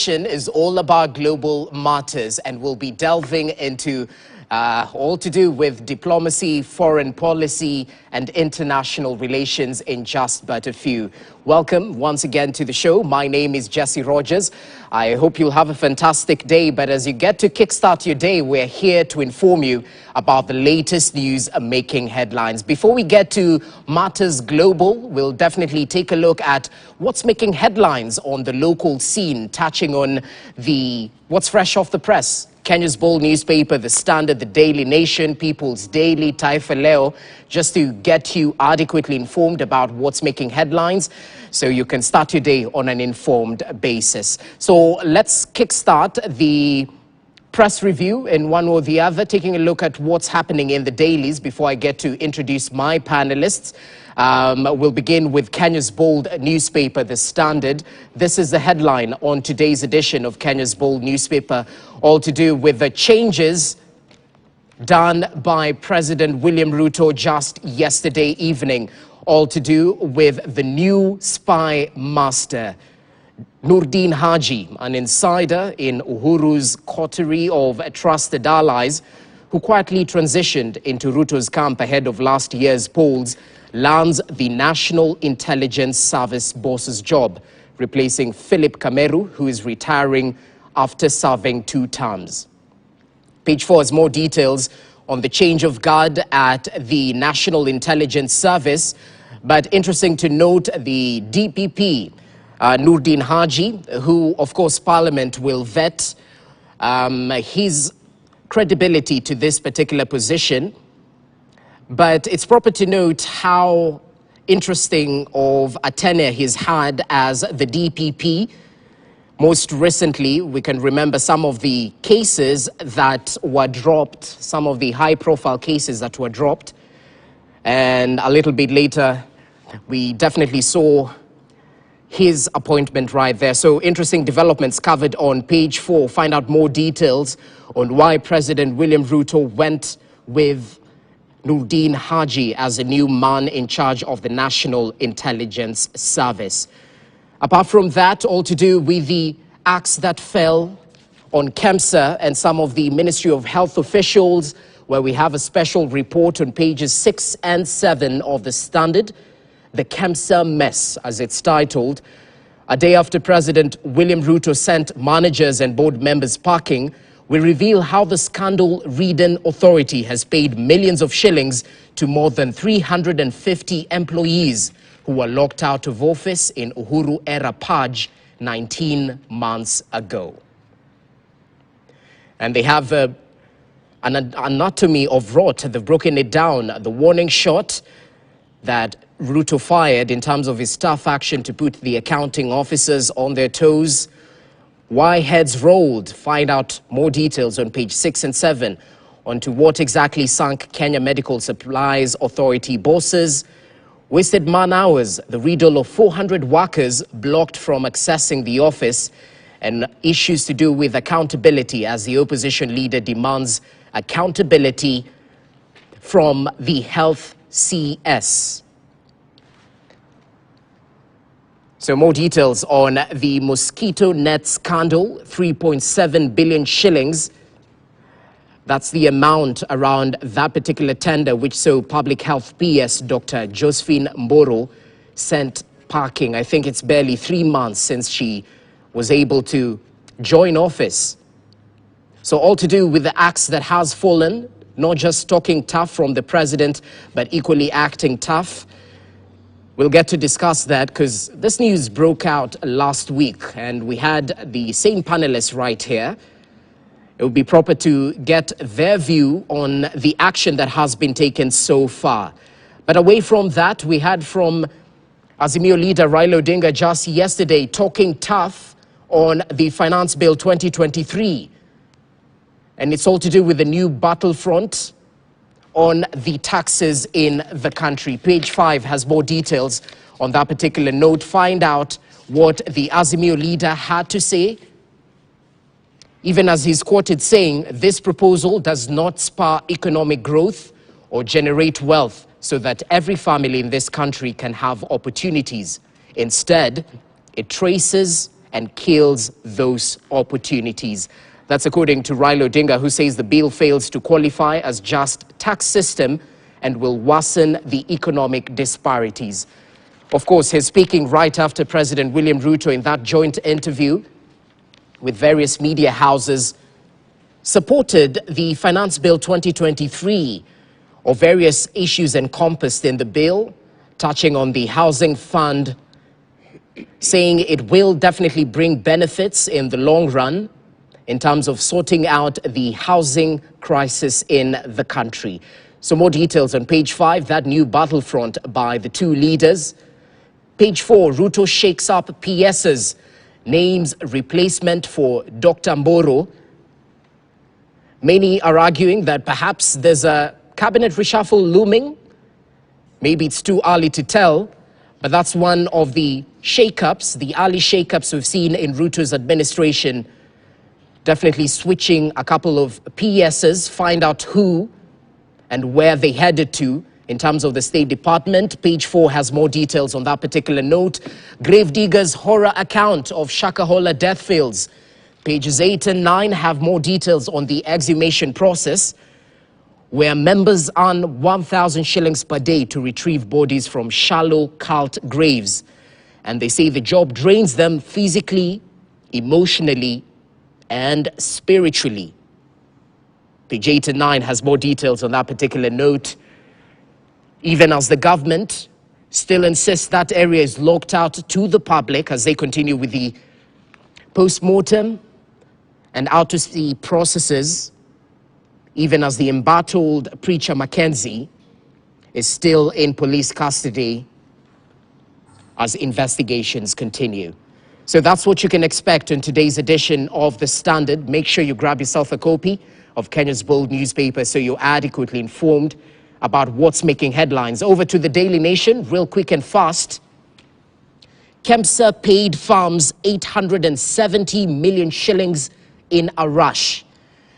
edition is all about global matters, and we'll be delving into all to do with diplomacy, foreign policy, and international relations in just but a few. Welcome once again to the show. My name is Jesse Rogers. I hope you'll have a fantastic day, but as you get to kickstart your day, we're here to inform you about the latest news making headlines. Before we get to matters global, we'll definitely take a look at what's making headlines on the local scene, touching on what's fresh off the press. Kenya's bold newspaper, The Standard, The Daily Nation, People's Daily, Taifa Leo, just to get you adequately informed about what's making headlines so you can start your day on an informed basis. So let's kickstart the press review in one or the other, taking a look at what's happening in the dailies before I get to introduce my panelists. We'll begin with Kenya's bold newspaper, The Standard. This is the headline on today's edition of Kenya's bold newspaper, all to do with the changes done by President William Ruto just yesterday evening, all to do with the new spy master, Noordin Haji, an insider in Uhuru's coterie of trusted allies who quietly transitioned into Ruto's camp ahead of last year's polls, lands the National Intelligence Service boss's job, replacing Philip Kameru, who is retiring after serving 2 terms. Page 4 has more details on the change of guard at the National Intelligence Service, but interesting to note the DPP, Noordin Haji, who of course Parliament will vet his credibility to this particular position. But it's proper to note how interesting of a tenure he's had as the DPP. Most recently, we can remember some of the cases that were dropped, some of the high-profile cases that were dropped. And a little bit later, we definitely saw his appointment right there. So interesting developments covered on page 4. Find out more details on why President William Ruto went with Noordin Haji as a new man in charge of the National Intelligence Service. Apart from that, all to do with the axe that fell on KEMSA and some of the Ministry of Health officials, where we have a special report on pages 6 and 7 of the Standard, The KEMSA Mess, as it's titled. A day after President William Ruto sent managers and board members packing, we reveal how the scandal-ridden authority has paid millions of shillings to more than 350 employees who were locked out of office in Uhuru-era purge 19 months ago. And they have an anatomy of rot. They've broken it down. The warning shot that Ruto fired in terms of his tough action to put the accounting officers on their toes. Why heads rolled? Find out more details on page 6 and 7 onto what exactly sunk Kenya Medical Supplies Authority bosses. Wasted man hours, the riddle of 400 workers blocked from accessing the office, and issues to do with accountability as the opposition leader demands accountability from the Health CS. So more details on the mosquito net scandal, 3.7 billion shillings. That's the amount around that particular tender, which saw Public Health PS Dr. Josephine Mboro sent packing. I think it's barely 3 months since she was able to join office. So all to do with the axe that has fallen, not just talking tough from the president, but equally acting tough. We'll get to discuss that because this news broke out last week and we had the same panelists right here. It would be proper to get their view on the action that has been taken so far. But away from that, we had from Azimio leader Raila Odinga just yesterday talking tough on the Finance Bill 2023. And it's all to do with the new battlefront on the taxes in the country. Page 5 has more details on that particular note. Find out what the Azimio leader had to say, even as he's quoted saying, this proposal does not spur economic growth or generate wealth so that every family in this country can have opportunities. Instead, it traces and kills those opportunities. That's according to Raila Odinga, who says the bill fails to qualify as just tax system and will worsen the economic disparities. Of course, he's speaking right after President William Ruto in that joint interview with various media houses supported the Finance Bill 2023 or various issues encompassed in the bill, touching on the housing fund, saying it will definitely bring benefits in the long run in terms of sorting out the housing crisis in the country. So more details on page 5, that new battlefront by the two leaders. Page 4, Ruto shakes up PSs, names replacement for Dr. Mboro. Many are arguing that perhaps there's a cabinet reshuffle looming. Maybe it's too early to tell, but that's one of the shakeups, the early shakeups we've seen in Ruto's administration. Definitely switching a couple of PSs, find out who and where they headed to in terms of the State Department. Page 4 has more details on that particular note. Gravedigger's horror account of Shakahola death fields. Pages 8 and 9 have more details on the exhumation process, where members earn 1,000 shillings per day to retrieve bodies from shallow cult graves. And they say the job drains them physically, emotionally, and spiritually. Page 8 and 9 has more details on that particular note. Even as the government still insists that area is locked out to the public as they continue with the post-mortem and out-to-sea processes, even as the embattled preacher Mackenzie is still in police custody as investigations continue. So that's what you can expect in today's edition of The Standard. Make sure you grab yourself a copy of Kenya's Bold newspaper so you're adequately informed about what's making headlines. Over to the Daily Nation, real quick and fast. KEMSA paid farms 870 million shillings in a rush.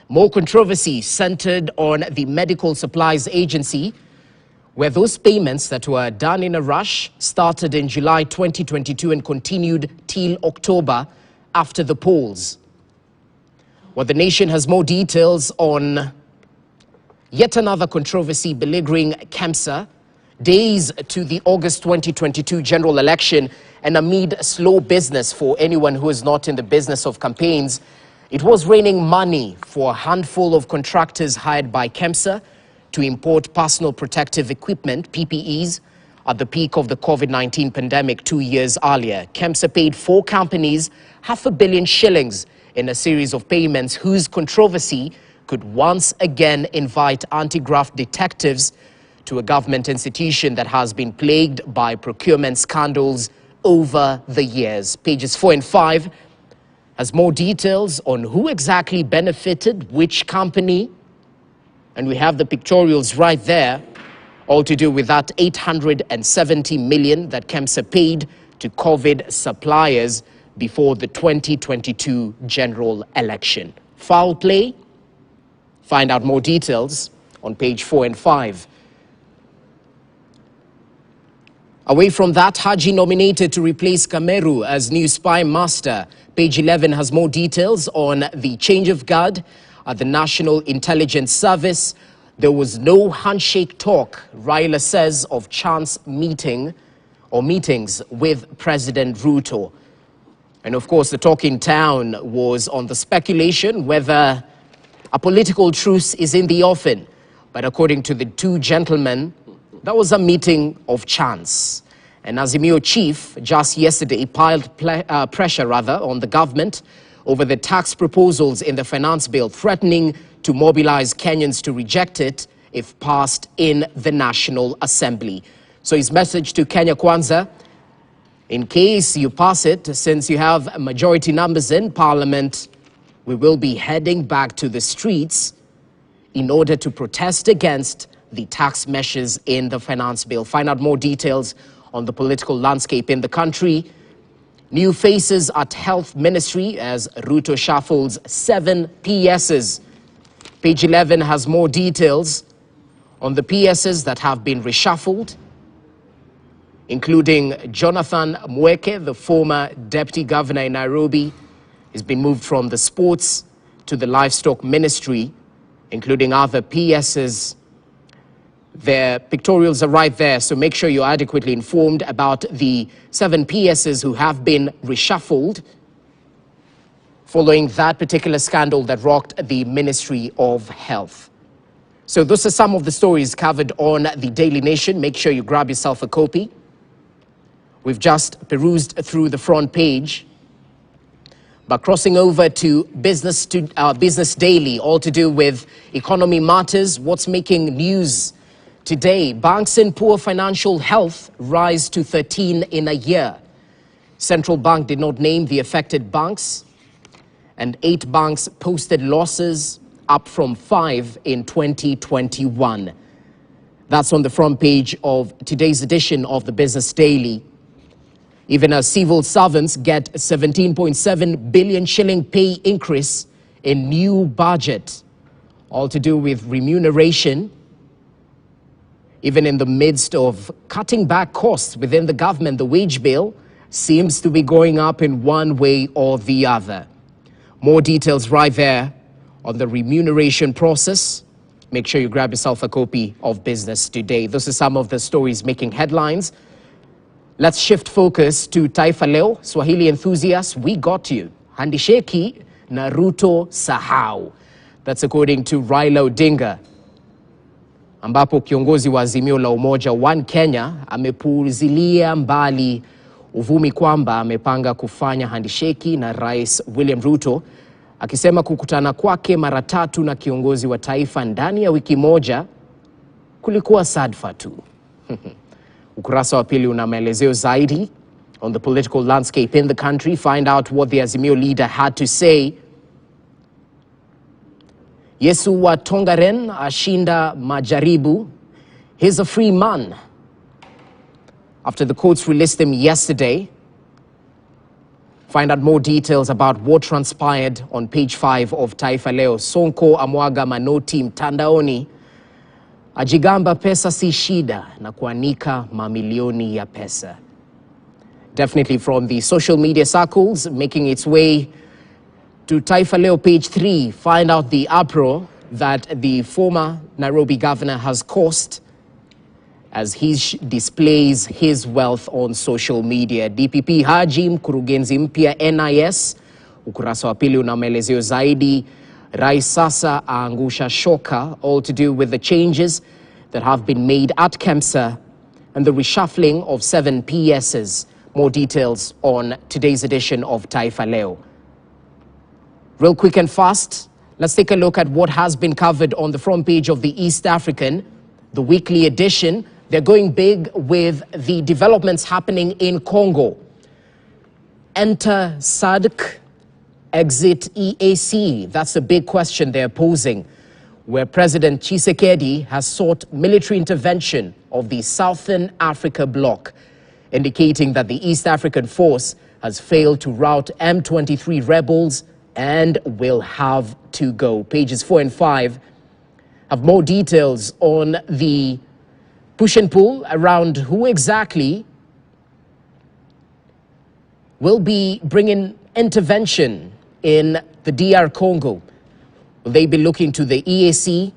More controversy centered on the Medical Supplies Agency, where those payments that were done in a rush started in July 2022 and continued till October after the polls. Well, the Nation has more details on yet another controversy beleaguering KEMSA, days to the August 2022 general election, and amid slow business for anyone who is not in the business of campaigns. It was raining money for a handful of contractors hired by KEMSA to import personal protective equipment, PPEs, at the peak of the COVID-19 pandemic 2 years earlier. KEMSA paid 4 companies $500 million shillings in a series of payments whose controversy could once again invite anti-graft detectives to a government institution that has been plagued by procurement scandals over the years. Pages 4 and 5 has more details on who exactly benefited which company, and we have the pictorials right there, all to do with that 870 million that KEMSA paid to COVID suppliers before the 2022 general election. Foul play? Find out more details on page 4 and 5. Away from that, Haji nominated to replace Kameru as new spy master. Page 11 has more details on the change of guard at the National Intelligence Service. There was no handshake talk, Raila says, of chance meeting or meetings with President Ruto. And of course, the talk in town was on the speculation whether a political truce is in the offing. But according to the two gentlemen, that was a meeting of chance. And Azimio chief just yesterday piled pressure on the government over the tax proposals in the finance bill, threatening to mobilize Kenyans to reject it if passed in the National Assembly. So his message to Kenya Kwanza: in case you pass it, since you have majority numbers in Parliament, we will be heading back to the streets in order to protest against the tax measures in the finance bill. Find out more details on the political landscape in the country. New faces at Health Ministry as Ruto shuffles 7 PSs. Page 11 has more details on the PSs that have been reshuffled. including Jonathan Mweke, the former deputy governor in Nairobi. He's been moved from the sports to the livestock ministry, including other PSs. Their pictorials are right there, so make sure you're adequately informed about the 7 PSs who have been reshuffled following that particular scandal that rocked the Ministry of Health. So those are some of the stories covered on the Daily Nation. Make sure you grab yourself a copy. We've just perused through the front page. But crossing over to Business Daily, all to do with economy matters. What's making news today? Banks in poor financial health rise to 13 in a year. Central Bank did not name the affected banks, and 8 banks posted losses, up from 5 in 2021. That's on the front page of today's edition of the Business Daily. Even as civil servants get 17.7 billion shilling pay increase in new budget, all to do with remuneration. Even in the midst of cutting back costs within the government, the wage bill seems to be going up in one way or the other. More details right there on the remuneration process. Make sure you grab yourself a copy of Business Today. Those are some of the stories making headlines. Let's shift focus to Taifa Leo. Swahili enthusiasts, we got you. Handisheki na Ruto sahau. That's according to Raila Odinga, ambapo kiongozi wa Azimio la Umoja One Kenya amepuuzilia mbali uvumi kwamba amepanga kufanya handisheki na Rais William Ruto, akisema kukutana kwake mara 3 na kiongozi wa taifa ndani ya wiki moja kulikuwa sadfa tu. Ukurasa wa pili una maelezeo zaidi on the political landscape in the country. Find out what the Azimio leader had to say. Yesu wa Tongaren ashinda majaribu. He's a free man after the courts released him yesterday. Find out more details about what transpired on page 5 of Taifa Leo. Sonko amwaga manoti mtandaoni, ajigamba pesa si shida na kuanika mamilioni ya pesa. Definitely from the social media circles, making its way to Taifa Leo page 3, find out the uproar that the former Nairobi governor has caused as he displays his wealth on social media. DPP Haji, mkurugenzi mpya NIS. Ukurasa wa pili una maelezeo zaidi. Rais sasa aangusha shoka, all to do with the changes that have been made at KEMSA and the reshuffling of 7 PSs. More details on today's edition of Taifa Leo. Real quick and fast, let's take a look at what has been covered on the front page of the East African, the weekly edition. They're going big with the developments happening in Congo. Enter SADC, exit EAC. That's the big question they're posing, where President Tshisekedi has sought military intervention of the Southern Africa bloc, indicating that the East African force has failed to rout M23 rebels and will have to go. Pages 4 and 5 have more details on the push and pull around who exactly will be bringing intervention in the DR Congo. Will they be looking to the EAC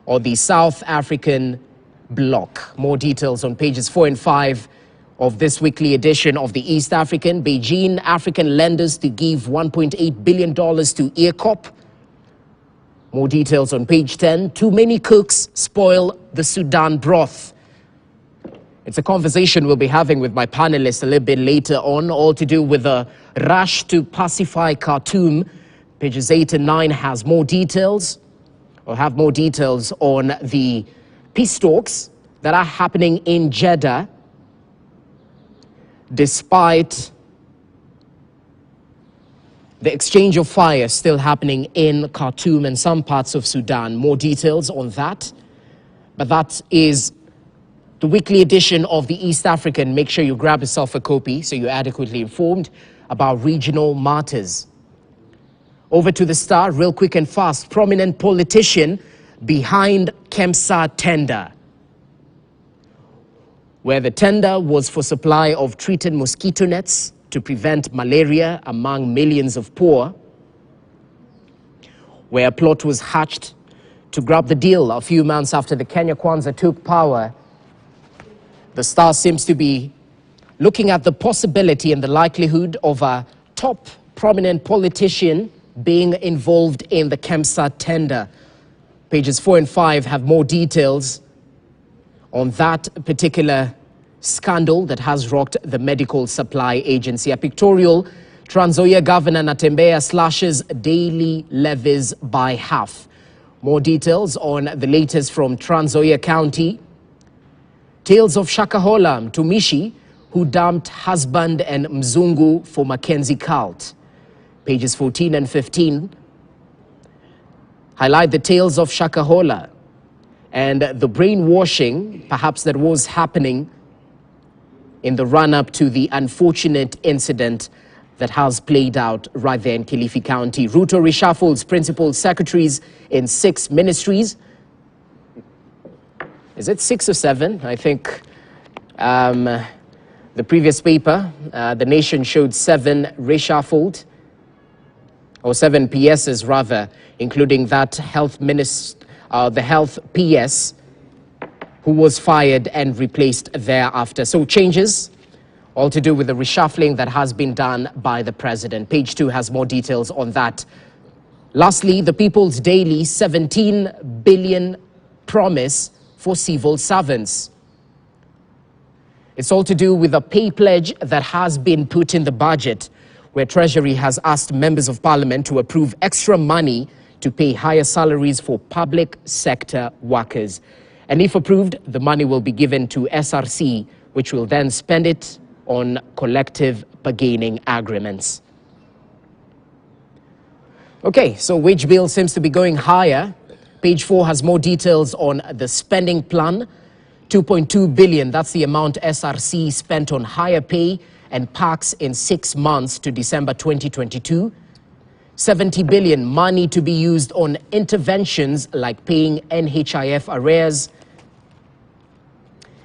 or the South African bloc? More details on pages 4 and 5 of this weekly edition of the East African. Beijing African lenders to give $1.8 billion to EACOP. More details on page 10. Too many cooks spoil the Sudan broth. It's a conversation we'll be having with my panelists a little bit later on, all to do with the rush to pacify Khartoum. Pages 8 and 9 has more details, or have more details on the peace talks that are happening in Jeddah, despite the exchange of fire still happening in Khartoum and some parts of Sudan. More details on that. But that is the weekly edition of the East African. Make sure you grab yourself a copy so you're adequately informed about regional matters. Over to the Star, real quick and fast. Prominent politician behind KEMSA tender. where the tender was for supply of treated mosquito nets to prevent malaria among millions of poor, where a plot was hatched to grab the deal a few months after the Kenya Kwanza took power. The Star seems to be looking at the possibility and the likelihood of a top prominent politician being involved in the KEMSA tender. Pages 4 and 5 have more details on that particular scandal that has rocked the Medical Supply Agency. A pictorial: Trans Nzoia Governor Natembeya slashes daily levies by half. More details on the latest from Trans Nzoia County. Tales of Shakahola Mtumishi who dumped husband and Mzungu for Mackenzie cult. Pages 14 and 15 highlight the tales of Shakahola and the brainwashing, perhaps, that was happening in the run-up to the unfortunate incident that has played out right there in Kilifi County. Ruto reshuffles principal secretaries in 6 ministries. Is it 6 or 7? I think the previous paper, The Nation, showed 7 reshuffled, or 7 PSs rather, including that health minister, the health PS, who was fired and replaced thereafter. So changes, all to do with the reshuffling that has been done by the president. Page 2 has more details on that. Lastly, the People's Daily, 17 billion promise for civil servants. It's all to do with a pay pledge that has been put in the budget, where Treasury has asked members of parliament to approve extra money to pay higher salaries for public sector workers. And if approved, the money will be given to SRC, which will then spend it on collective bargaining agreements. Okay, so wage bill seems to be going higher. Page 4 has more details on the spending plan. 2.2 billion, that's the amount SRC spent on higher pay and parks in 6 months to December 2022. 70 billion money to be used on interventions like paying NHIF arrears.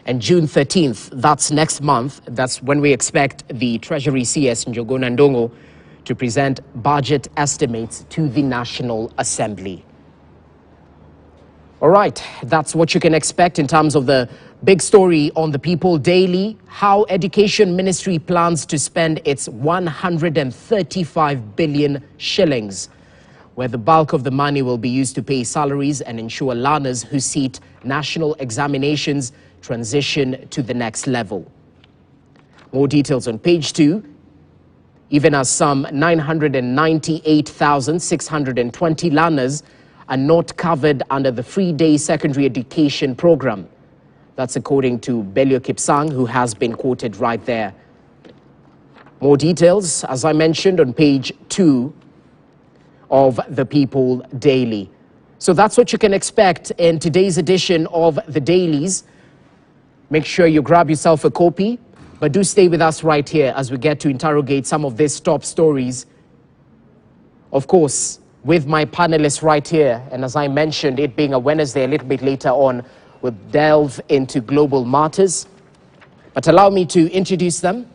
And June 13th, that's next month, that's when we expect the Treasury CS Njogona Ndongo to present budget estimates to the National Assembly. All right, that's what you can expect in terms of the big story on the People Daily. How Education Ministry plans to spend its 135 billion shillings, where the bulk of the money will be used to pay salaries and ensure learners who sit national examinations transition to the next level. More details on page 2. Even as some 998,620 learners are not covered under the free day secondary education program. That's according to Belio Kipsang, who has been quoted right there. More details, as I mentioned, on page 2 of the People Daily. So that's what you can expect in today's edition of the Dailies. Make sure you grab yourself a copy, but do stay with us right here as we get to interrogate some of these top stories. Of course, with my panelists right here, and as I mentioned, it being a Wednesday, a little bit later on, we'll delve into global matters. But allow me to introduce them.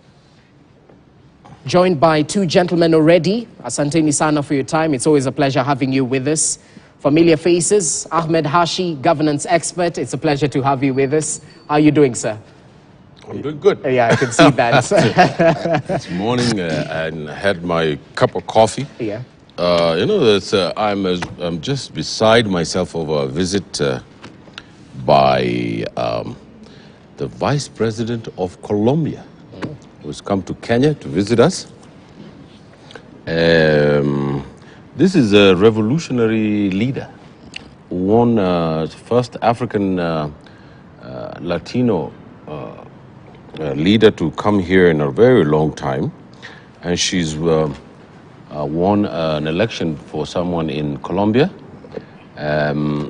Joined by 2 gentlemen already. Asanteni sana for your time. It's always a pleasure having you with us. Familiar faces, Ahmed Hashi, governance expert. It's a pleasure to have you with us. How are you doing, sir? I'm doing good. Yeah, I can see that. This morning I had my cup of coffee. Yeah. You know, I'm just beside myself over a visit by the Vice President of Colombia, who's come to Kenya to visit us. This is a revolutionary leader, one first African Latino leader to come here in a very long time, and she's won an election for someone in Colombia.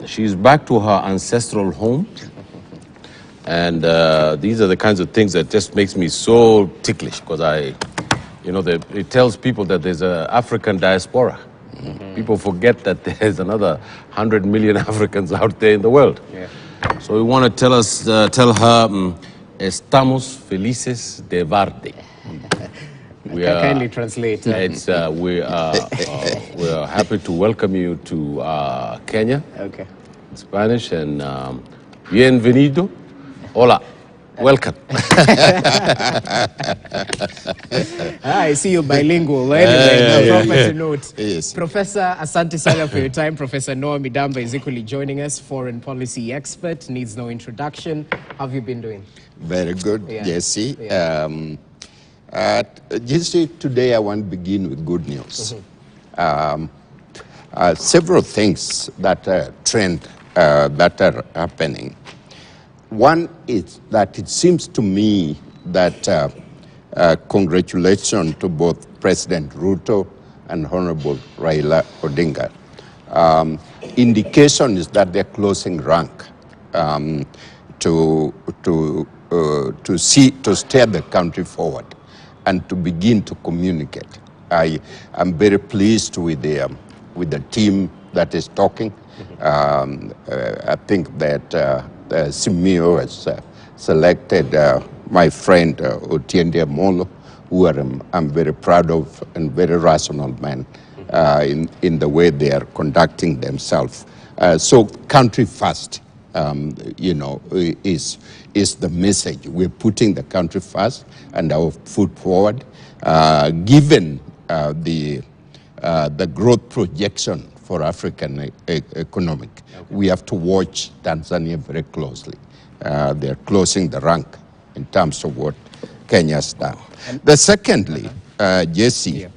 She's back to her ancestral home, and these are the kinds of things that just makes me so ticklish, because it tells people that there's an African diaspora. People forget that there's another 100 million Africans out there in the world. Yeah. So we want to tell her estamos felices de verte. We are, kindly translate. We are happy to welcome you to Kenya. Okay. In Spanish, and bienvenido. Hola. Welcome. I see you're bilingual. Anyway, proper note. Yes. Professor, asante sana for your time. Professor Noah Midamba is equally joining us, foreign policy expert, needs no introduction. How have you been doing? Very good, Jesse. Yeah. Jesse, today I want to begin with good news. Several things that trend that are happening. One is that it seems to me that congratulations to both President Ruto and Honorable Raila Odinga. Indication is that they're closing rank to steer the country forward and to begin to communicate. I am very pleased with the team that is talking. I think that Simeo has selected my friend Otiende Molo, who I'm very proud of, and very rational man in the way they are conducting themselves. So country first, is the message. We're putting the country first and our foot forward. Given the growth projection for African economic, we have to watch Tanzania very closely. They're closing the rank in terms of what Kenya's done. The secondly, Jesse,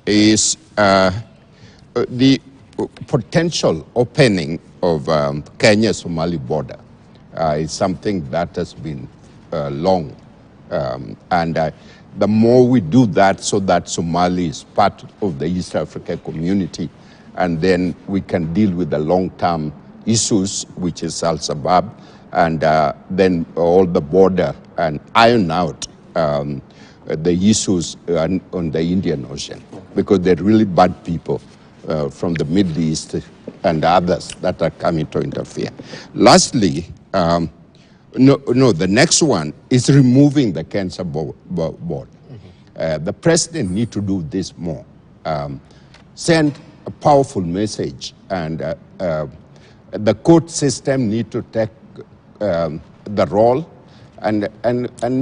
is the potential opening of Kenya-Somali border is something that has been long. The more we do that, so that Somali is part of the East Africa community, and then we can deal with the long-term issues, which is Al-Shabaab, and then all the border, and iron out the issues on the Indian Ocean, because they're really bad people from the Middle East and others that are coming to interfere. Lastly, the next one is removing the cancer board. The president needs to do this more. Send a powerful message, and the court system needs to take the role and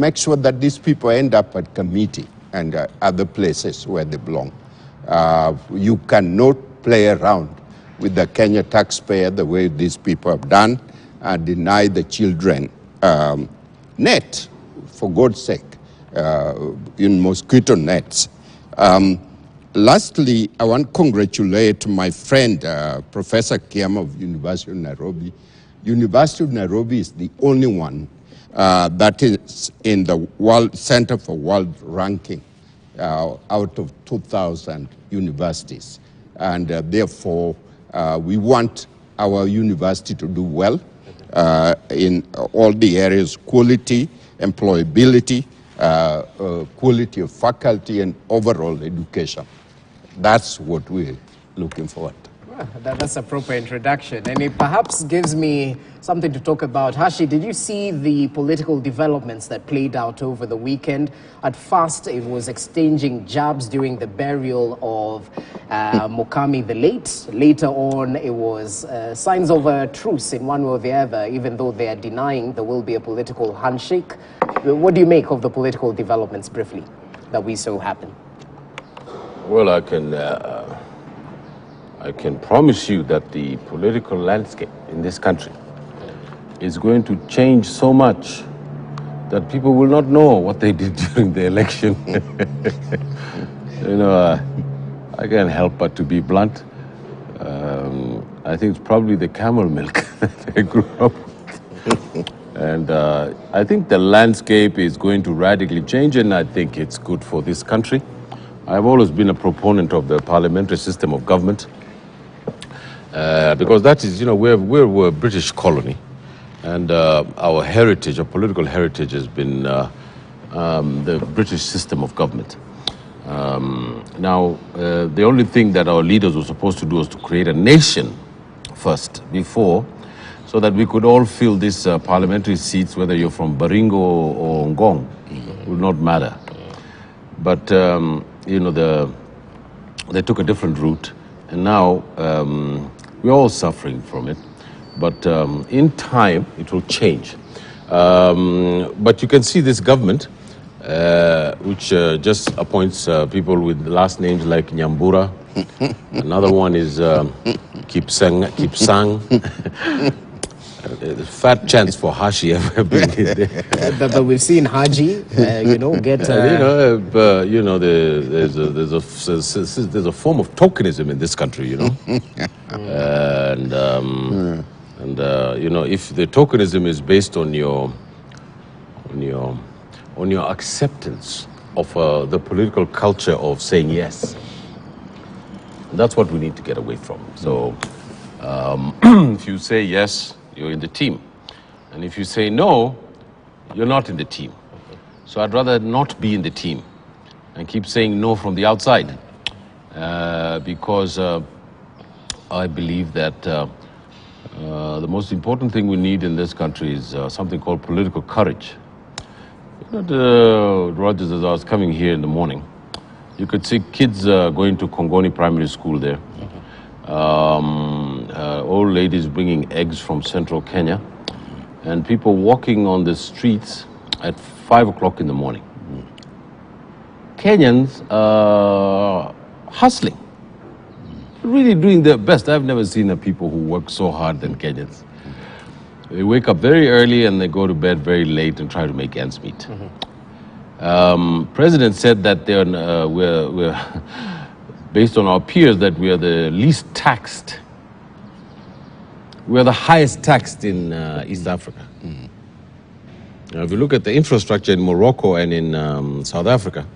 make sure that these people end up at committee and other places where they belong. You cannot play around with the Kenya taxpayer the way these people have done and deny the children net, for God's sake, in mosquito nets. Lastly, I want to congratulate my friend, Professor Kiama of University of Nairobi. University of Nairobi is the only one that is in the World Center for World Ranking out of 2,000 universities. And therefore, we want our university to do well in all the areas: quality, employability, quality of faculty, and overall education. That's what we're looking forward to. Well, that's a proper introduction, and it perhaps gives me something to talk about. Hashi, did you see the political developments that played out over the weekend? At first, it was exchanging jabs during the burial of Mokami the late. Later on, it was signs of a truce in one way or the other, even though they are denying there will be a political handshake. What do you make of the political developments, briefly, that we saw happen? Well, I can promise you that the political landscape in this country is going to change so much that people will not know what they did during the election. I can't help but to be blunt. I think it's probably the camel milk that I grew up with. And I think the landscape is going to radically change, and I think it's good for this country. I've always been a proponent of the parliamentary system of government. Because that is, we're a British colony, and our heritage, our political heritage, has been the British system of government. Now, the only thing that our leaders were supposed to do was to create a nation first, before so that we could all fill these parliamentary seats, whether you're from Baringo or Ngong, it would not matter. But, you know, they took a different route, and now we're all suffering from it. But in time, it will change. But you can see this government, which just appoints people with last names like Nyambura. Another one is Kipsang. Fat chance for Hashi ever being there. But we've seen Haji, you know, get... you know, there's a form of tokenism in this country, you know. And you know, if the tokenism is based on your acceptance of the political culture of saying yes, that's what we need to get away from. So if you say yes, you're in the team. And if you say no, you're not in the team. So I'd rather not be in the team and keep saying no from the outside, because I believe that the most important thing we need in this country is something called political courage. You know, Rogers, as I was coming here in the morning, you could see kids going to Kongoni Primary School there. Old ladies bringing eggs from central Kenya, and people walking on the streets at 5 o'clock in the morning. Kenyans hustling, really doing their best. I've never seen a people who work so hard than Kenyans. They wake up very early and they go to bed very late and try to make ends meet. President said that we're based on our peers, that we are the least taxed. We are the highest taxed in East Africa. Now, if you look at the infrastructure in Morocco and in South Africa,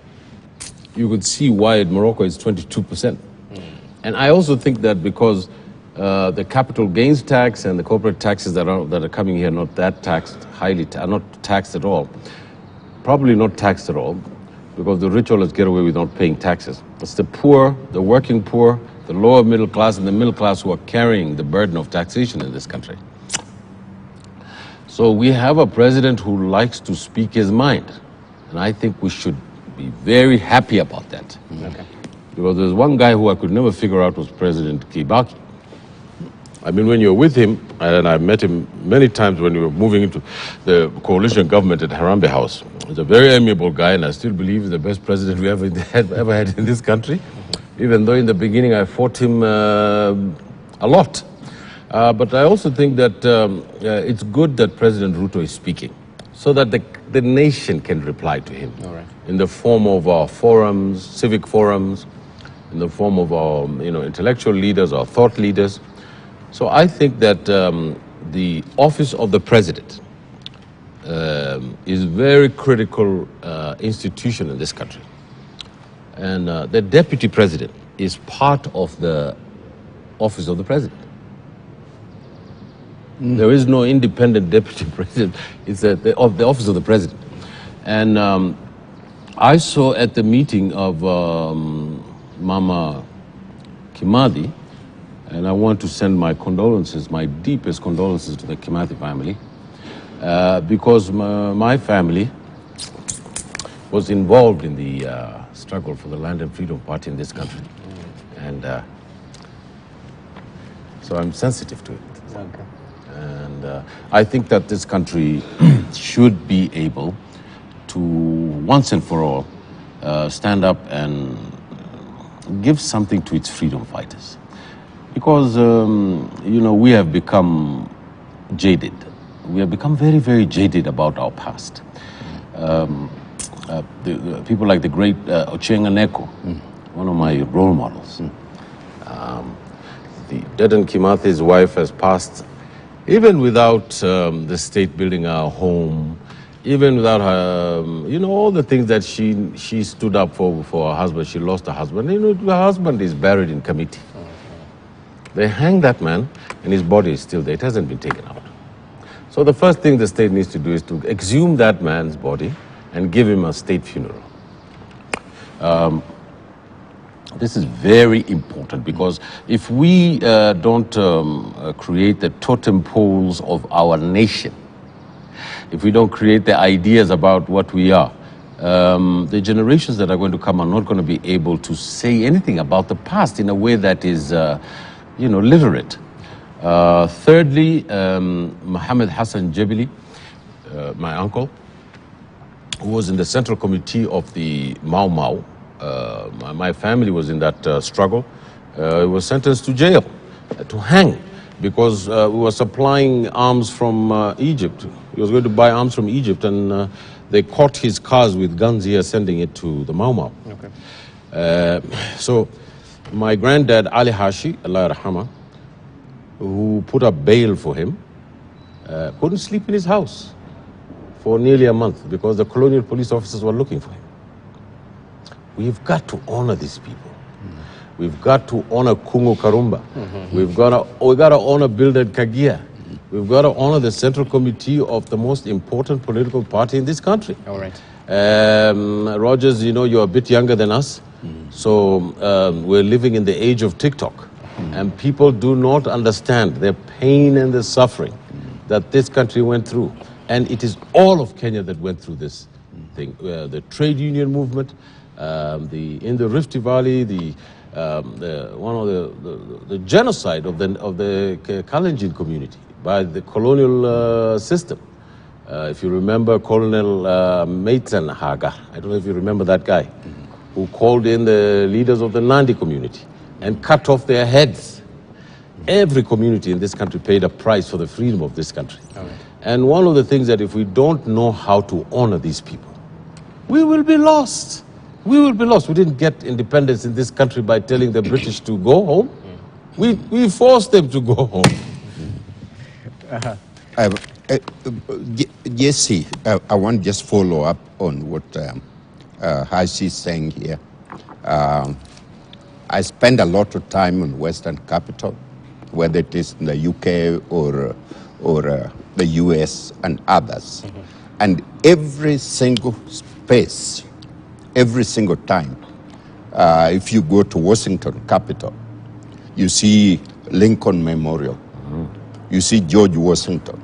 you could see why in Morocco it's 22%. And I also think that because the capital gains tax and the corporate taxes that are coming here are not that taxed, are not taxed at all. Probably not taxed at all, because the rich always get away with not paying taxes. It's the poor, the working poor, the lower middle class, and the middle class who are carrying the burden of taxation in this country. So we have a president who likes to speak his mind, and I think we should be very happy about that. Okay. Because there's one guy who I could never figure out was President Kibaki. I mean, when you're with him, and I've met him many times when we were moving into the coalition government at Harambee House, he's a very amiable guy, and I still believe he's the best president we ever had in this country, even though in the beginning I fought him a lot. But I also think that it's good that President Ruto is speaking, so that the nation can reply to him in the form of our forums, civic forums, in the form of our intellectual leaders, our thought leaders. So I think that the office of the president is a very critical institution in this country. And the deputy president is part of the office of the president. There is no independent deputy president. It's the office of the president. And I saw at the meeting of Mama Kimathi, and I want to send my condolences, my deepest condolences to the Kimathi family, because my family was involved in the struggle for the Land and Freedom Party in this country. And so I'm sensitive to it. Okay. And I think that this country should be able to, once and for all, stand up and give something to its freedom fighters. Because, we have become jaded. We have become very, very jaded about our past. The people like the great Ochieng Aneko, one of my role models. The Dedan Kimathi's wife has passed, even without the state building her home, even without her, all the things that she stood up for her husband. She lost her husband. Her husband is buried in Kamiti. They hanged that man, and his body is still there. It hasn't been taken out. So the first thing the state needs to do is to exhume that man's body and give him a state funeral. This is very important because if we don't create the totem poles of our nation, if we don't create the ideas about what we are, the generations that are going to come are not going to be able to say anything about the past in a way that is, literate. Thirdly, Mohammed Hassan Jebeli, my uncle, who was in the Central Committee of the Mau Mau. My family was in that struggle. He was sentenced to jail, to hang, because we were supplying arms from Egypt. He was going to buy arms from Egypt, and they caught his cars with guns here, sending it to the Mau Mau. Okay. So my granddad, Ali Hashi, Allah Rahama, who put up bail for him, couldn't sleep in his house for nearly a month because the colonial police officers were looking for him. We've got to honor these people. We've got to honor Kungu Karumba. We've got to honor Bildad Kagia. We've got to honor the Central Committee of the most important political party in this country. All right. Rogers, you're a bit younger than us, so we're living in the age of TikTok. And people do not understand the pain and the suffering that this country went through. And it is all of Kenya that went through this thing. The trade union movement, in the Rift Valley, the genocide of the Kalenjin community by the colonial system. If you remember Colonel Maitan Haga, I don't know if you remember that guy, who called in the leaders of the Nandi community and cut off their heads. Every community in this country paid a price for the freedom of this country. Right. And one of the things that if we don't know how to honor these people, we will be lost. We will be lost. We didn't get independence in this country by telling the British to go home. We forced them to go home. Jesse, I want to just follow up on what Hashi is saying here. I spend a lot of time in Western capital, whether it is in the UK or the US and others. And every single space, every single time, if you go to Washington Capitol, you see Lincoln Memorial, you see George Washington,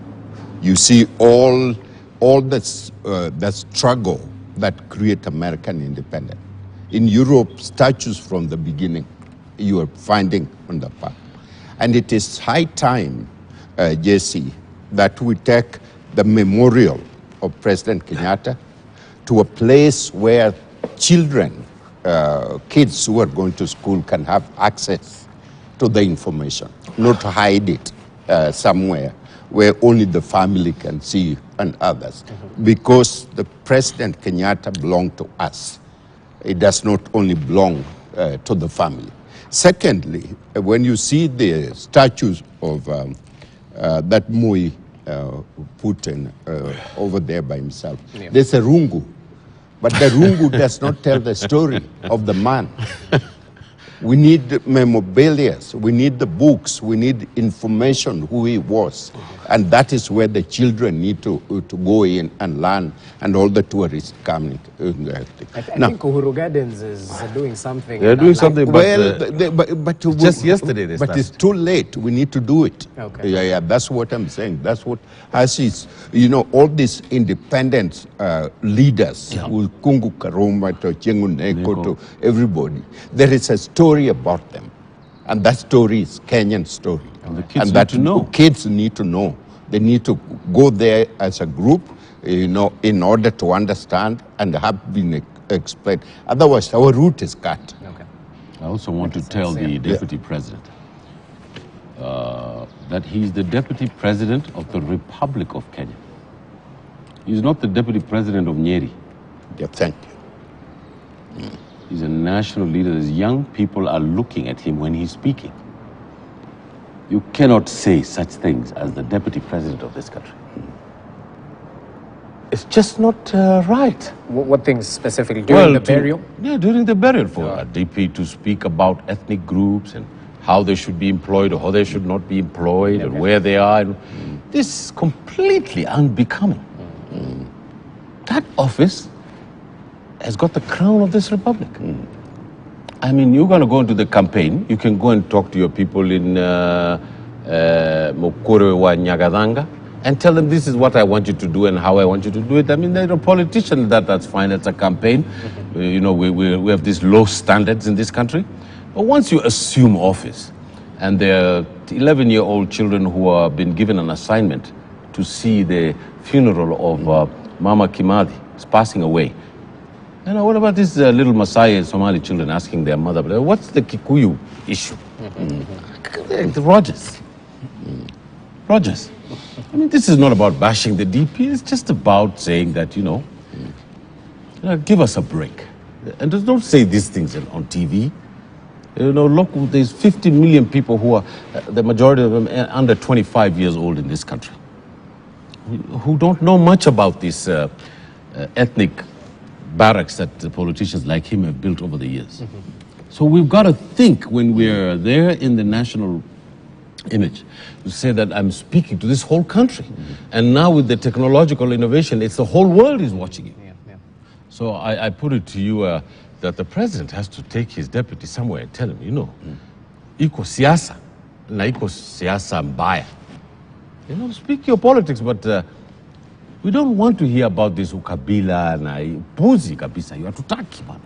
you see all the struggle that create American independence. In Europe, statues from the beginning you are finding on the park. And it is high time, Jesse, that we take the memorial of President Kenyatta to a place where children, kids who are going to school can have access to the information, not hide it somewhere where only the family can see and others. Because the President Kenyatta belonged to us. It does not only belong to the family. Secondly, when you see the statues of that Moi put in over there by himself, there's a rungu. But the rungu does not tell the story of the man. We need memorabilia, we need the books, we need information who he was. And that is where the children need to go in and learn, and all the tourists coming. I think Uhuru Gardens is doing something. They're doing something, but just yesterday they started. But it's too late, we need to do it. Okay. Yeah, that's what I'm saying. That's what Hasis, all these independent leaders, Kungu Karumba to Chengu Neko to everybody, there is a story about them, and that story is Kenyan story, and the kids need to know. Kids need to know. They need to go there as a group, in order to understand and have been explained. Otherwise, our route is cut. Okay. I also want to tell the Deputy President that he's the Deputy President of the Republic of Kenya. He's not the Deputy President of Nyeri. Yeah, thank you. He's a national leader. As young people are looking at him when he's speaking. You cannot say such things as the Deputy President of this country. It's just not right. What things specifically? During the burial? Yeah, during the burial for a DP to speak about ethnic groups and how they should be employed or how they should not be employed and where they are. This is completely unbecoming. That office has got the crown of this republic. I mean, you're going to go into the campaign. You can go and talk to your people in Mukuru wa Nyagadanga and tell them this is what I want you to do and how I want you to do it. I mean, they're a politician, that's fine. It's a campaign. You know, we have these low standards in this country. But once you assume office, and there are 11-year-old children who have been given an assignment to see the funeral of Mama Kimathi is passing away. You know, what about these little Maasai Somali children asking their mother, what's the Kikuyu issue? Rogers. Rogers. I mean, this is not about bashing the DP. It's just about saying that, you know, give us a break. And don't say these things on TV. You know, look, there's 50 million people who are, the majority of them under 25 years old in this country, who don't know much about these ethnic barracks that the politicians like him have built over the years. So we've got to think when we're there in the national image to say that I'm speaking to this whole country. And now with the technological innovation, it's the whole world is watching it. So I put it to you that the president has to take his deputy somewhere and tell him, you know, iko siasa na iko siasa mbaya. You know, speak your politics, but we don't want to hear about this ukabila na puzi kabisa. You have to talk about it.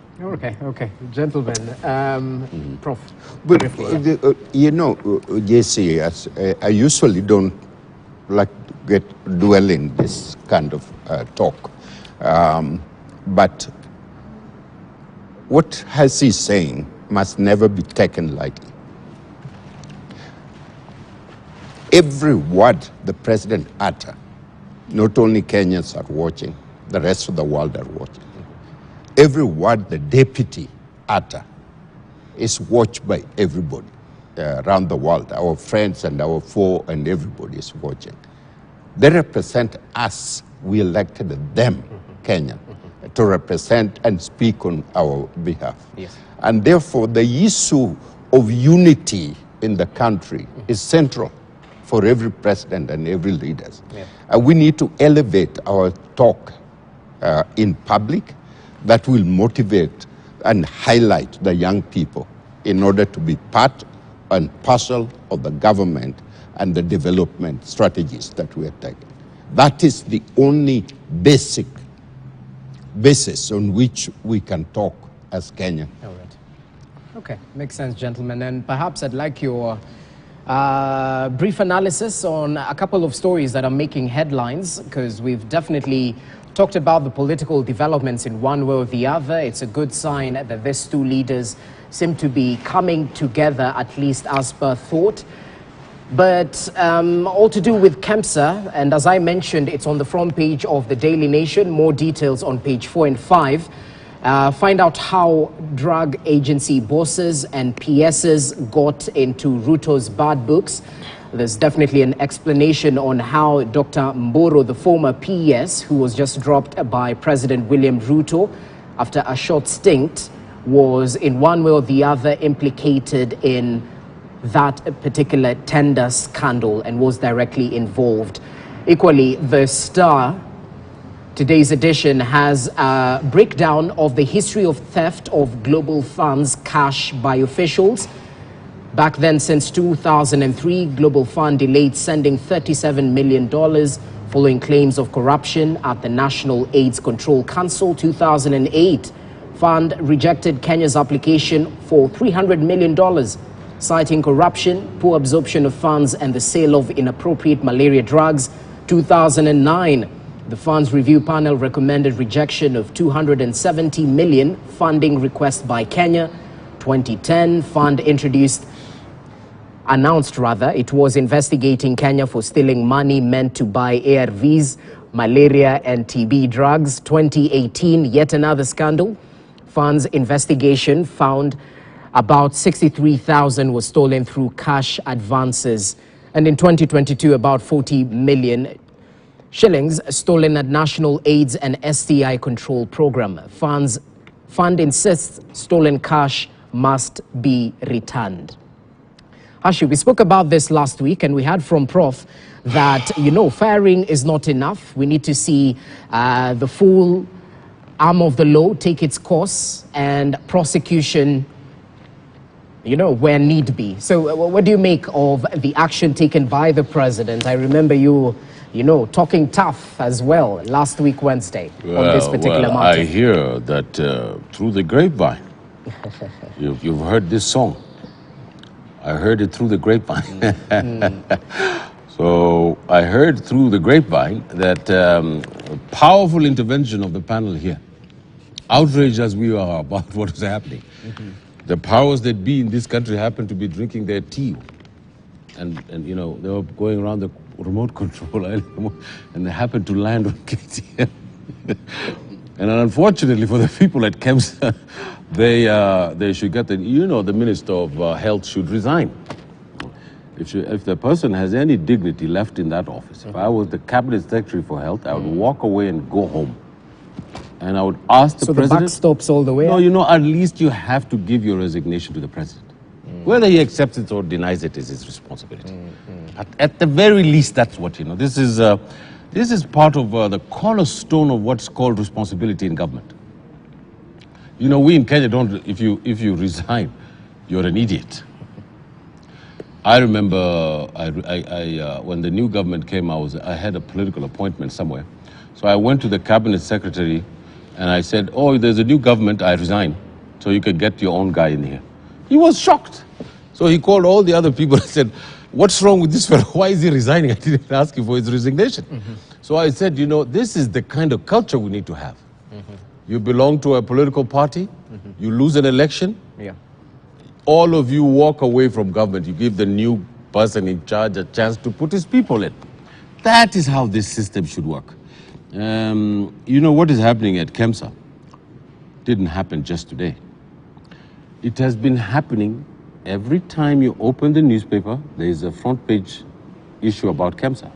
Okay, gentlemen. Prof. But, you know, JC, I usually don't like to dwell in this kind of talk. But what has he saying must never be taken lightly. Every word the president utters, not only Kenyans are watching, the rest of the world are watching. Every word the deputy utters is watched by everybody around the world. Our friends and our foe and everybody is watching. They represent us. We elected them, Kenyan, to represent and speak on our behalf. Yes. And therefore, the issue of unity in the country is central for every president and every leader. And we need to elevate our talk in public that will motivate and highlight the young people in order to be part and parcel of the government and the development strategies that we are taking. That is the only basis on which we can talk as Kenya. All right. Okay, makes sense, gentlemen. And perhaps I'd like your brief analysis on a couple of stories that are making headlines, because we've definitely talked about the political developments in one way or the other. It's a good sign that these two leaders seem to be coming together, at least as per thought. But all to do with KEMSA, and as I mentioned, it's on the front page of the Daily Nation. More details on page 4 and 5. Find out how drug agency bosses and PSs got into Ruto's bad books. There's definitely an explanation on how Dr. Mboro, the former PS, who was just dropped by President William Ruto after a short stint, was in one way or the other implicated in that particular tender scandal and was directly involved. Equally, the Star, today's edition, has a breakdown of the history of theft of global funds cash by officials. Back then, since 2003, Global Fund delayed sending $37 million following claims of corruption at the National AIDS Control Council. 2008, Fund rejected Kenya's application for $300 million, citing corruption, poor absorption of funds, and the sale of inappropriate malaria drugs. 2009, the Fund's review panel recommended rejection of $270 million funding request by Kenya. 2010, Fund announced it was investigating Kenya for stealing money meant to buy ARVs, malaria and TB drugs. 2018, yet another scandal. Fund's investigation found about 63,000 was stolen through cash advances. And in 2022, about 40 million shillings stolen at National AIDS and STI Control Program. Fund insists stolen cash must be returned. Hashi, we spoke about this last week, and we heard from Prof that, firing is not enough. We need to see the full arm of the law take its course and prosecution where need be. So what do you make of the action taken by the president? I remember you talking tough as well last week, Wednesday, on this particular matter. I hear that through the grapevine, you've heard this song. I heard it through the grapevine. So I heard through the grapevine that powerful intervention of the panel here, outraged as we are about what is happening. The powers that be in this country happen to be drinking their tea. And they were going around the remote control and they happened to land on KTM. And unfortunately for the people at KEMSA, they should get the Minister of Health should resign. If the person has any dignity left in that office, if I was the Cabinet Secretary for Health, I would walk away and go home. And I would ask the president... So the buck stops all the way? No, at least you have to give your resignation to the president. Whether he accepts it or denies it is his responsibility. But at the very least, that's what, this is part of the cornerstone of what's called responsibility in government. We in Kenya don't, if you resign, you're an idiot. I remember when the new government came, I had a political appointment somewhere. So I went to the cabinet secretary and I said, oh, there's a new government, I resign, so you can get your own guy in here. He was shocked. So he called all the other people and said, what's wrong with this fellow? Why is he resigning? I didn't ask him for his resignation. So I said, this is the kind of culture we need to have. You belong to a political party, you lose an election, all of you walk away from government. You give the new person in charge a chance to put his people in. That is how this system should work. What is happening at KEMSA didn't happen just today. It has been happening every time you open the newspaper, there is a front page issue about KEMSA.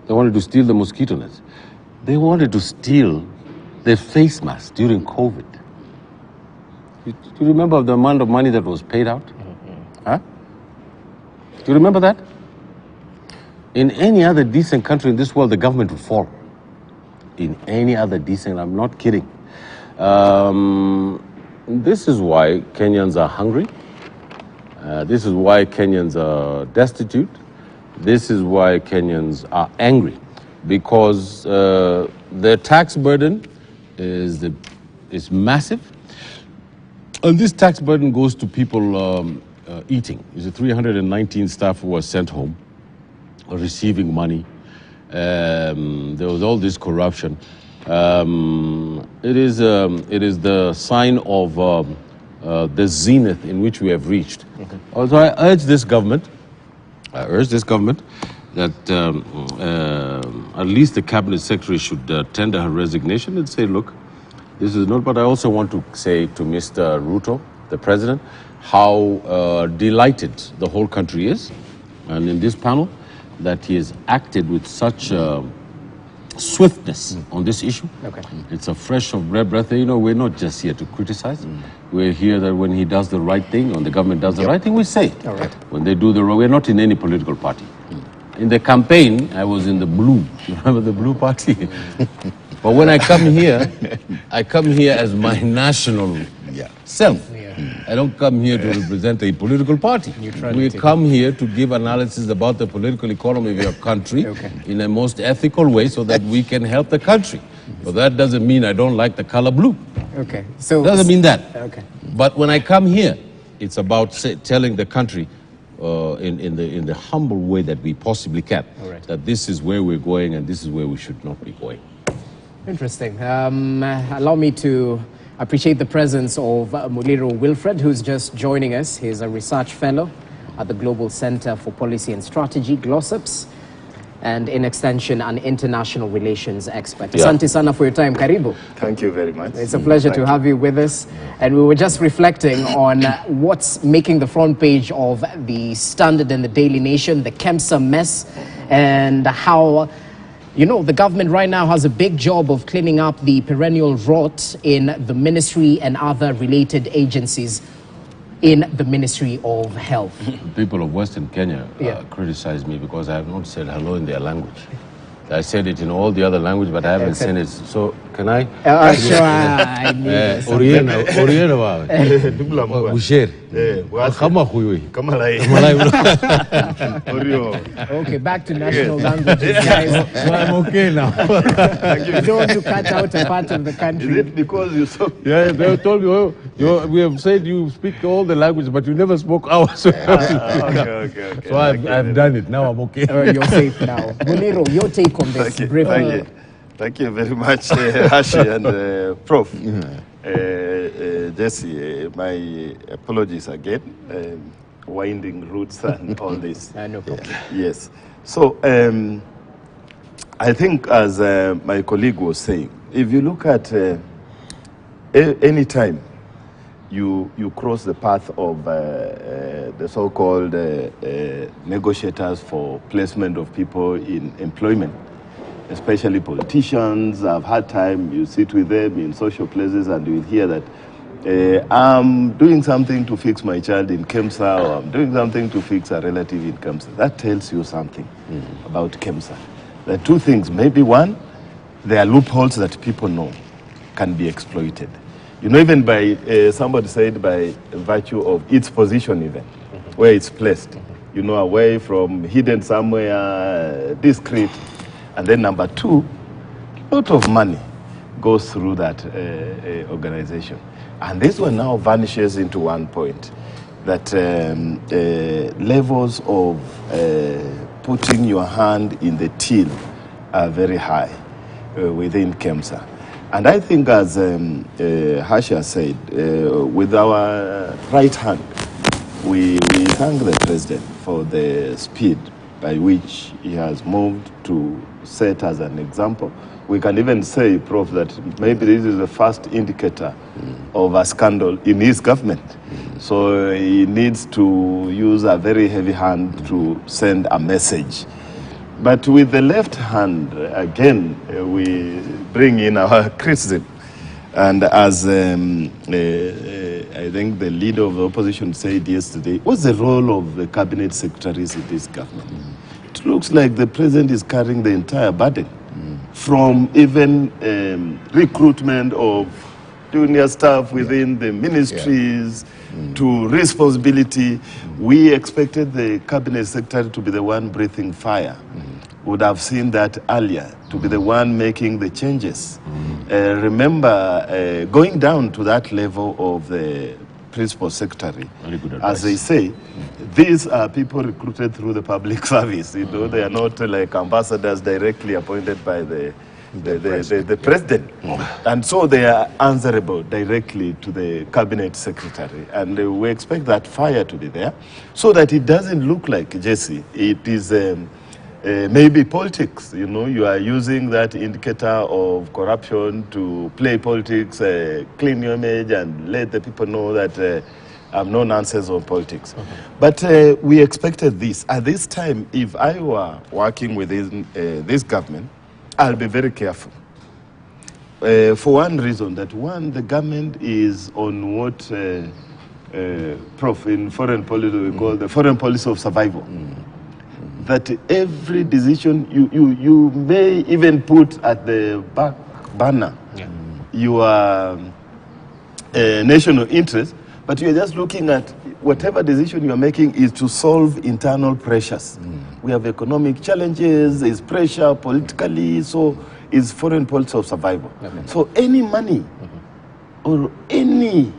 They wanted to steal the mosquito nets. They wanted to steal the face masks during COVID. Do you remember the amount of money that was paid out? Huh? Do you remember that? In any other decent country in this world, the government would fall. In any other decent, I'm not kidding. This is why Kenyans are hungry. This is why Kenyans are destitute. This is why Kenyans are angry. Because their tax burden is massive. And this tax burden goes to people eating. There's 319 staff who were sent home, receiving money. There was all this corruption. It is the sign of the zenith in which we have reached. Also, I urge this government that at least the cabinet secretary should tender her resignation and say, look, this is not. But I also want to say to Mr. Ruto, the president, how delighted the whole country is, and in this panel, that he has acted with such swiftness on this issue. It's a fresh of breath. We're not just here to criticize. We're here that when he does the right thing, when the government does the right thing, we say it. When they do the wrong, we're not in any political party. In the campaign, I was in the blue. You remember the blue party? But when I come here as my national self. I don't come here to represent a political party. We come here to give analysis about the political economy of your country in a most ethical way so that we can help the country. But that doesn't mean I don't like the color blue. So doesn't mean that. But when I come here, it's about telling the country in the humble way that we possibly can that this is where we're going and this is where we should not be going. Interesting. Allow me to appreciate the presence of Muliro Wilfred, who's just joining us. He's a research fellow at the Global Center for Policy and Strategy, GLOCEPS, and in extension, an international relations expert. Asante sana for your time. Karibu. Thank you very much. It's a pleasure to have you with us. And we were just reflecting on what's making the front page of the Standard and the Daily Nation, the KEMSA mess, and how the government right now has a big job of cleaning up the perennial rot in the ministry and other related agencies in the Ministry of Health. People of Western Kenya criticize me because I have not said hello in their language. I said it in all the other languages, but I haven't seen it. So can I? Sure, I need Oriena wa. Busher. Kama huyo. Kama lai. Okay, back to national languages, guys. So I'm okay now. You don't want to cut out a part of the country. Is it because you saw? Yeah, they told me, oh, we have said you speak all the languages, but you never spoke ours. Okay. So I've done it. Now I'm okay. You're safe now. Muliro, your take on this briefly. Thank you very much, Hashi and Prof. Jesse, my apologies again. Winding routes and all this. No problem. Yes. So I think, as my colleague was saying, if you look at any time you cross the path of the so-called negotiators for placement of people in employment, especially politicians, I've had time, you sit with them in social places and you will hear that I'm doing something to fix my child in KEMSA, or I'm doing something to fix a relative in KEMSA. That tells you something about KEMSA. There are two things. Maybe one, there are loopholes that people know can be exploited. You know, even by, somebody said, by virtue of its position even, where it's placed, you know, away from, hidden somewhere, discreet. And then number two, a lot of money goes through that organization. And this one now vanishes into one point, that levels of putting your hand in the till are very high within KEMSA. And I think, as Hasha said, with our right hand, we thank the President for the speed by which he has moved to set as an example. We can even say, Prof, that maybe this is the first indicator of a scandal in his government. So he needs to use a very heavy hand to send a message. But with the left hand, again, we bring in our criticism. And as I think the leader of the opposition said yesterday, what's the role of the cabinet secretaries in this government? It looks like the president is carrying the entire burden, from even recruitment of junior staff within the ministries to responsibility. We expected the cabinet secretary to be the one breathing fire. Would have seen that earlier, to be the one making the changes. Remember, going down to that level of the principal secretary, as they say, these are people recruited through the public service. You know, they are not like ambassadors directly appointed by the president. And so they are answerable directly to the cabinet secretary. And we expect that fire to be there, so that it doesn't look like, Jesse, it is maybe politics. You know, you are using that indicator of corruption to play politics, clean your image, and let the people know that I'm no nonsense on politics. But we expected this. At this time, if I were working within this government, I'll be very careful. For one reason, that one, the government is on what, Prof, in foreign policy we call the foreign policy of survival. That every decision you may even put at the back burner your national interest, but you're just looking at whatever decision you're making is to solve internal pressures. We have economic challenges, there's pressure politically, so it's foreign policy of survival. So any money or any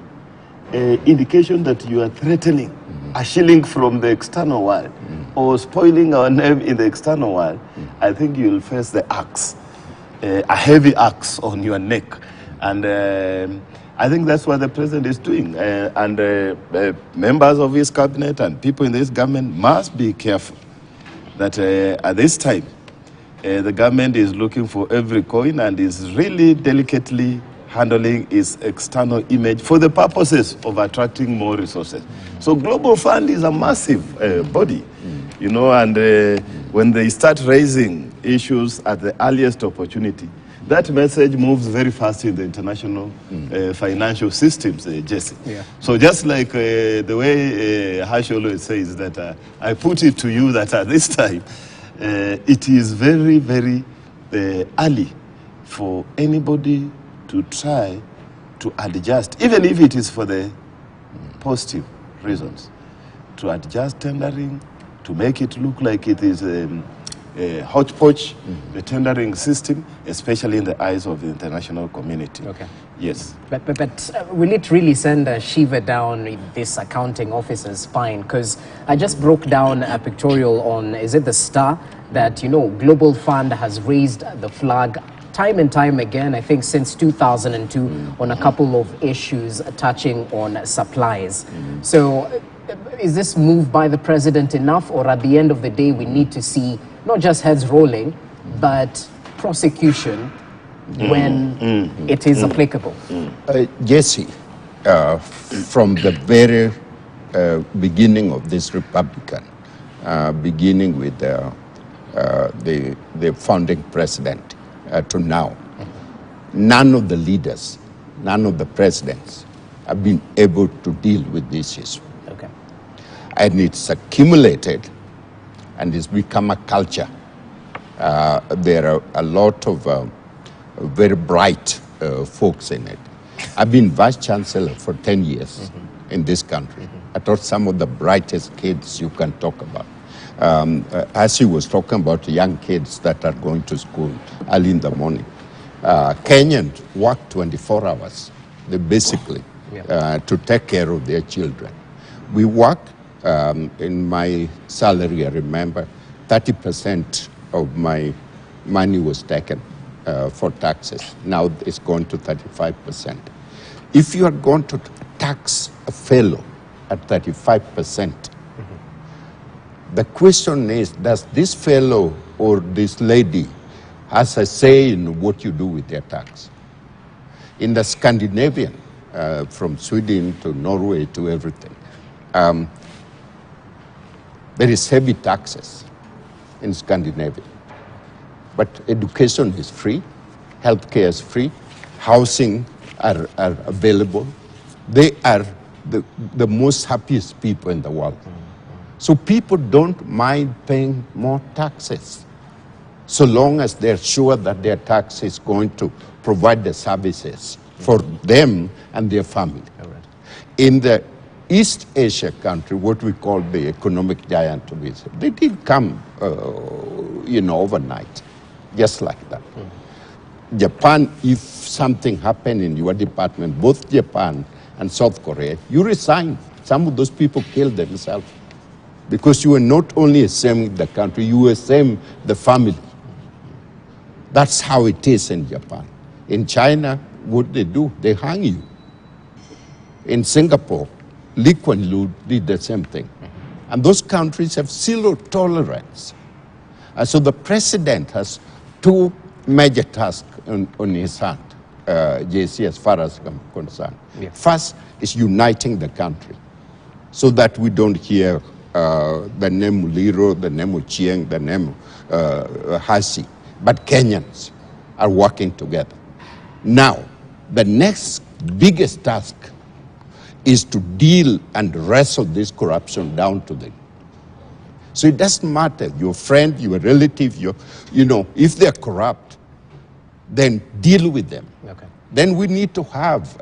indication that you are threatening a shilling from the external world or spoiling our name in the external world, I think you will face the axe, a heavy axe on your neck. And I think that's what the president is doing. And members of his cabinet and people in this government must be careful that at this time, the government is looking for every coin and is really delicately handling its external image for the purposes of attracting more resources. So Global Fund is a massive body, you know, and when they start raising issues at the earliest opportunity, that message moves very fast in the international financial systems, Jesse. So just like the way Hash always says that I put it to you that at this time, it is very, very early for anybody to try to adjust, even if it is for the positive reasons, to adjust tendering, to make it look like it is a hodgepodge, the tendering system, especially in the eyes of the international community. Okay. Yes. But will it really send a shiver down this accounting officer's spine? Because I just broke down a pictorial on, is it the Star, that, you know, Global Fund has raised the flag time and time again, I think since 2002, on a couple of issues touching on supplies. So is this move by the president enough, or at the end of the day we need to see not just heads rolling, but prosecution when it is applicable? Jesse, from the very beginning of this Republican, beginning with the founding president to now, none of the leaders, none of the presidents have been able to deal with this issue. Okay. And it's accumulated and it's become a culture. There are a lot of very bright folks in it. I've been vice chancellor for 10 years in this country. I taught some of the brightest kids you can talk about. As he was talking about young kids that are going to school early in the morning. Kenyans work 24 hours, they basically, to take care of their children. We work, in my salary, I remember, 30% of my money was taken for taxes. Now it's going to 35%. If you are going to tax a fellow at 35%, the question is, does this fellow or this lady has a say in what you do with their tax? In the Scandinavian, from Sweden to Norway to everything, there is heavy taxes in Scandinavia. But education is free, healthcare is free, housing are available. They are the most happiest people in the world. So people don't mind paying more taxes, so long as they're sure that their tax is going to provide the services for them and their family. In the East Asia country, what we call the economic giant of Asia, they didn't come overnight, just like that. Japan, if something happened in your department, both Japan and South Korea, you resign. Some of those people killed themselves. Because you were not only assembling the country, you were assembling the family. That's how it is in Japan. In China, what they do, they hang you. In Singapore, Lee Kuan Yew did the same thing. And those countries have zero tolerance. And so the president has two major tasks on his hand, JC, as far as I'm concerned. Yeah. First is uniting the country so that we don't hear the name Muliro, the name Chieng, the name Hasi, but Kenyans are working together. Now, the next biggest task is to deal and wrestle this corruption down to them. So it doesn't matter, your friend, your relative, if they're corrupt, then deal with them. Okay. Then we need to have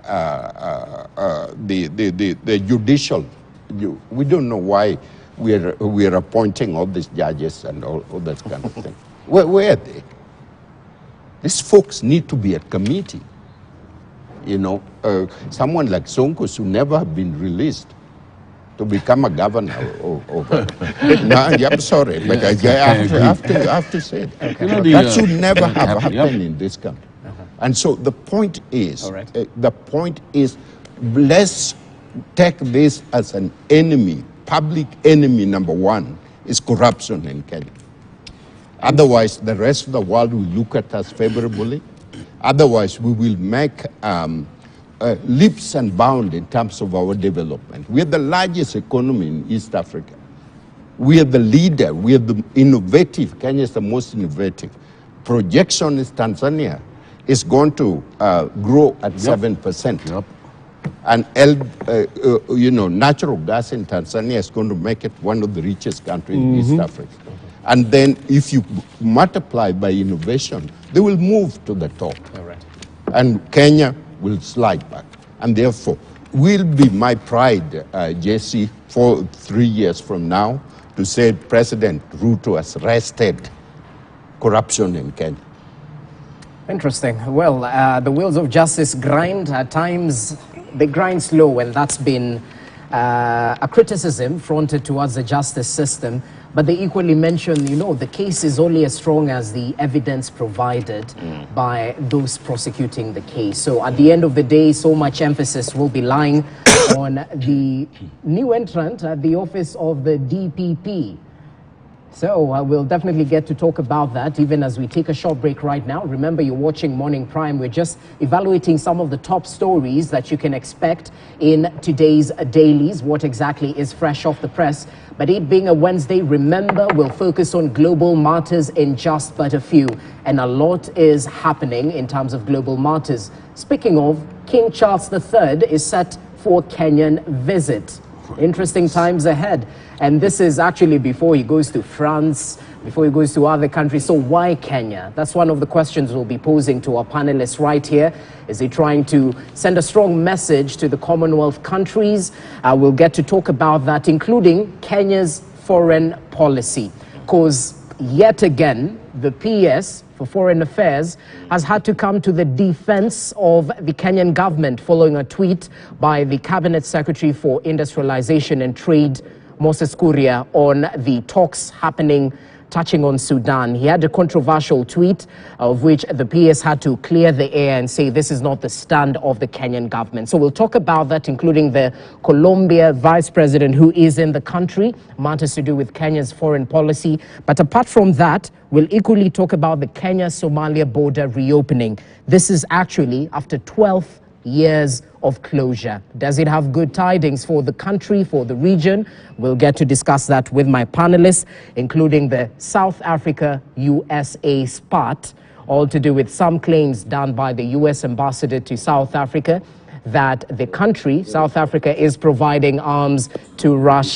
the judicial. We don't know why we are appointing all these judges and all that kind of thing. Where are they? These folks need to be at committee. Someone like Sonko should never have been released to become a governor. No, I'm sorry, but I have to say it. That should never have happened in this country. And so the point is, let's take this as an enemy. Public enemy number one is corruption in Kenya. Otherwise, the rest of the world will look at us favorably. Otherwise, we will make leaps and bounds in terms of our development. We are the largest economy in East Africa. We are the leader. We are the innovative. Kenya is the most innovative. Projection is Tanzania is going to grow at 7%. Yep. And natural gas in Tanzania is going to make it one of the richest countries in East Africa. And then if you multiply by innovation, they will move to the top. Correct. And Kenya will slide back. And therefore, will be my pride, Jesse, for 3 years from now, to say President Ruto has arrested corruption in Kenya. Interesting. Well, the wheels of justice grind. At times, they grind slow, and that's been a criticism fronted towards the justice system. But they equally mention, you know, the case is only as strong as the evidence provided by those prosecuting the case. So at the end of the day, so much emphasis will be lying on the new entrant at the office of the DPP. So we'll definitely get to talk about that even as we take a short break right now. Remember, you're watching Morning Prime. We're just evaluating some of the top stories that you can expect in today's dailies, what exactly is fresh off the press. But it being a Wednesday, remember, we'll focus on global matters in just but a few. And a lot is happening in terms of global matters. Speaking of, King Charles III is set for Kenyan visit. Interesting times ahead. And this is actually before he goes to France, before he goes to other countries. So why Kenya? That's one of the questions we'll be posing to our panelists right here. Is he trying to send a strong message to the Commonwealth countries? We'll get to talk about that, including Kenya's foreign policy. Because yet again, the PS for Foreign Affairs has had to come to the defense of the Kenyan government following a tweet by the Cabinet Secretary for Industrialization and Trade, Moses Kuria, on the talks happening touching on Sudan. He had a controversial tweet of which the PS had to clear the air and say this is not the stand of the Kenyan government. So we'll talk about that, including the Colombia vice president who is in the country, matters to do with Kenya's foreign policy. But apart from that, we'll equally talk about the Kenya-Somalia border reopening. This is actually after 12 years of closure. Does it have good tidings for the country, for the region? We'll get to discuss that with my panelists, including the South Africa-USA spat, all to do with some claims done by the US ambassador to South Africa that the country, South Africa, is providing arms to Russia.